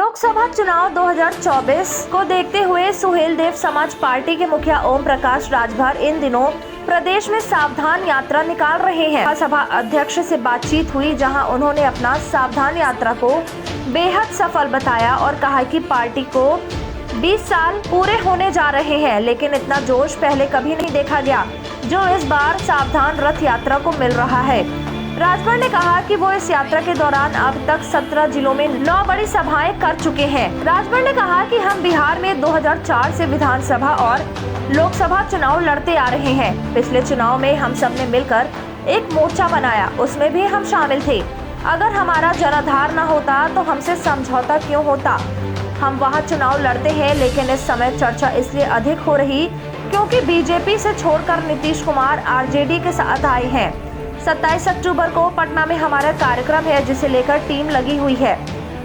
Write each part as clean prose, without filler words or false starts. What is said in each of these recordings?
लोकसभा चुनाव 2024 को देखते हुए सुहेलदेव समाज पार्टी के मुखिया ओम प्रकाश राजभर इन दिनों प्रदेश में सावधान यात्रा निकाल रहे हैं। सभा अध्यक्ष से बातचीत हुई, जहां उन्होंने अपना सावधान यात्रा को बेहद सफल बताया और कहा कि पार्टी को 20 साल पूरे होने जा रहे हैं, लेकिन इतना जोश पहले कभी नहीं देखा गया जो इस बार सावधान रथ यात्रा को मिल रहा है। राजभर ने कहा कि वो इस यात्रा के दौरान अब तक 17 जिलों में 9 बड़ी सभाएं कर चुके हैं। राजभर ने कहा कि हम बिहार में 2004 से विधानसभा और लोकसभा चुनाव लड़ते आ रहे हैं। पिछले चुनाव में हम सब ने मिलकर एक मोर्चा बनाया, उसमें भी हम शामिल थे। अगर हमारा जनाधार न होता तो हमसे समझौता क्यों होता। हम वहाँ चुनाव लड़ते हैं, लेकिन इस समय चर्चा इसलिए अधिक हो रही क्योंकि बीजेपी से छोड़कर नीतीश कुमार आरजेडी के साथ आए हैं। 27 अक्टूबर को पटना में हमारा कार्यक्रम है, जिसे लेकर टीम लगी हुई है।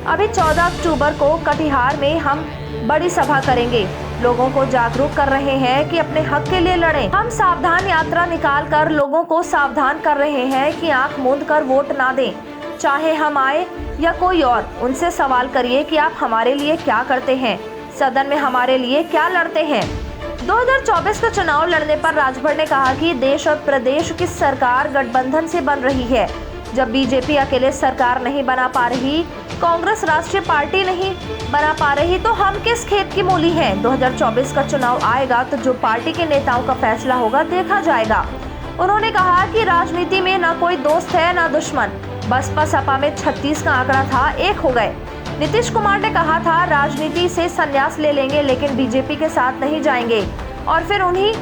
अभी 14 अक्टूबर को कटिहार में हम बड़ी सभा करेंगे। लोगों को जागरूक कर रहे हैं कि अपने हक के लिए लड़ें। हम सावधान यात्रा निकाल कर लोगों को सावधान कर रहे हैं कि आंख मूंद कर वोट ना दें, चाहे हम आए या कोई और। उनसे सवाल करिए कि आप हमारे लिए क्या करते हैं, सदन में हमारे लिए क्या लड़ते हैं। 2024 का चुनाव लड़ने पर राजभर ने कहा कि देश और प्रदेश की सरकार गठबंधन से बन रही है। जब बीजेपी अकेले सरकार नहीं बना पा रही, कांग्रेस राष्ट्रीय पार्टी नहीं बना पा रही, तो हम किस खेत की मूली हैं। 2024 का चुनाव आएगा तो जो पार्टी के नेताओं का फैसला होगा देखा जाएगा। उन्होंने कहा कि राजनीति में न कोई दोस्त है न दुश्मन। बसपा सपा में 36 का आंकड़ा था, 1 हो गए। नीतीश कुमार ने कहा था राजनीति से संन्यास ले लेंगे, लेकिन बीजेपी के साथ नहीं जाएंगे, और फिर उन्हीं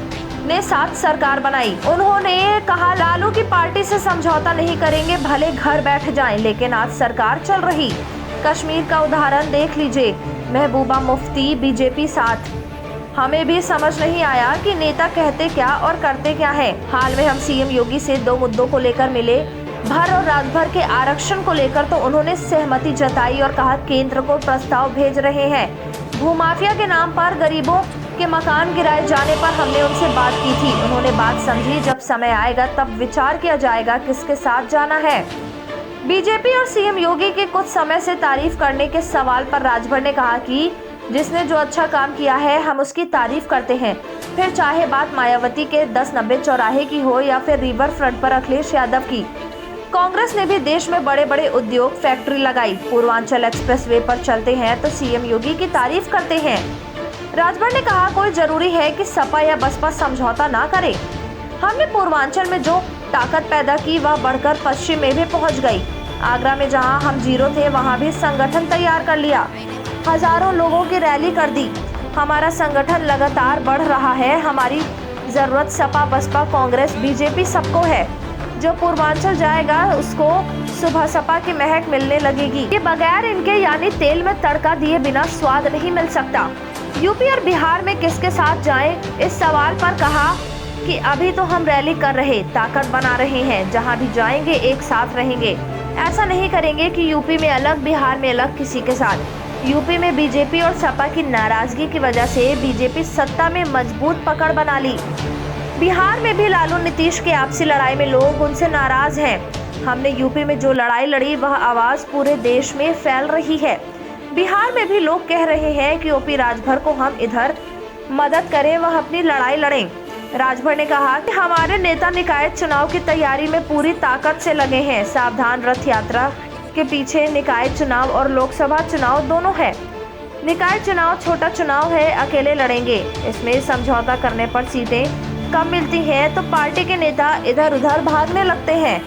ने साथ सरकार बनाई। उन्होंने कहा लालू की पार्टी से समझौता नहीं करेंगे, भले घर बैठ जाएं, लेकिन आज सरकार चल रही। कश्मीर का उदाहरण देख लीजिए, महबूबा मुफ्ती बीजेपी साथ। हमें भी समझ नहीं आया कि नेता कहते क्या और करते क्या है। हाल में हम सीएम योगी से 2 मुद्दों को लेकर मिले, भर और राजभर के आरक्षण को लेकर, तो उन्होंने सहमति जताई और कहा केंद्र को प्रस्ताव भेज रहे हैं। भूमाफिया के नाम पर गरीबों के मकान गिराए जाने पर हमने उनसे बात की थी, उन्होंने बात समझी। जब समय आएगा तब विचार किया जाएगा किसके साथ जाना है। बीजेपी और सीएम योगी के कुछ समय से तारीफ करने के सवाल पर राजभर ने कहा कि जिसने जो अच्छा काम किया है हम उसकी तारीफ करते हैं, फिर चाहे बात मायावती के 1090 चौराहे की हो या फिर रिवर फ्रंट पर अखिलेश यादव की। कांग्रेस ने भी देश में बड़े बड़े उद्योग फैक्ट्री लगाई। पूर्वांचल एक्सप्रेसवे पर चलते हैं तो सीएम योगी की तारीफ करते हैं। राजभर ने कहा कोई जरूरी है कि सपा या बसपा समझौता ना करे। हमने पूर्वांचल में जो ताकत पैदा की वह बढ़कर पश्चिम में भी पहुंच गई। आगरा में जहां हम 0 थे वहां भी संगठन तैयार कर लिया, हजारों लोगों की रैली कर दी। हमारा संगठन लगातार बढ़ रहा है। हमारी जरूरत सपा बसपा कांग्रेस बीजेपी सबको है। जो पूर्वांचल जाएगा उसको सुबह सपा की महक मिलने लगेगी। ये बगैर इनके यानी तेल में तड़का दिए बिना स्वाद नहीं मिल सकता। यूपी और बिहार में किसके साथ जाएं, इस सवाल पर कहा कि अभी तो हम रैली कर रहे, ताकत बना रहे हैं। जहां भी जाएंगे एक साथ रहेंगे। ऐसा नहीं करेंगे कि यूपी में अलग बिहार में अलग किसी के साथ। यूपी में बीजेपी और सपा की नाराजगी की वजह से बीजेपी सत्ता में मजबूत पकड़ बना ली। बिहार में भी लालू नीतीश के आपसी लड़ाई में लोग उनसे नाराज हैं। हमने यूपी में जो लड़ाई लड़ी वह आवाज पूरे देश में फैल रही है। बिहार में भी लोग कह रहे हैं कि ओपी राजभर को हम इधर मदद करें, वह अपनी लड़ाई लड़ें। राजभर ने कहा कि हमारे नेता निकाय चुनाव की तैयारी में पूरी ताकत से लगे हैं। सावधान रथ यात्रा के पीछे निकाय चुनाव और लोकसभा चुनाव दोनों है। निकाय चुनाव छोटा चुनाव है, अकेले लड़ेंगे। इसमें समझौता करने पर सीटें कम मिलती हैं तो पार्टी के नेता इधर उधर भागने लगते हैं।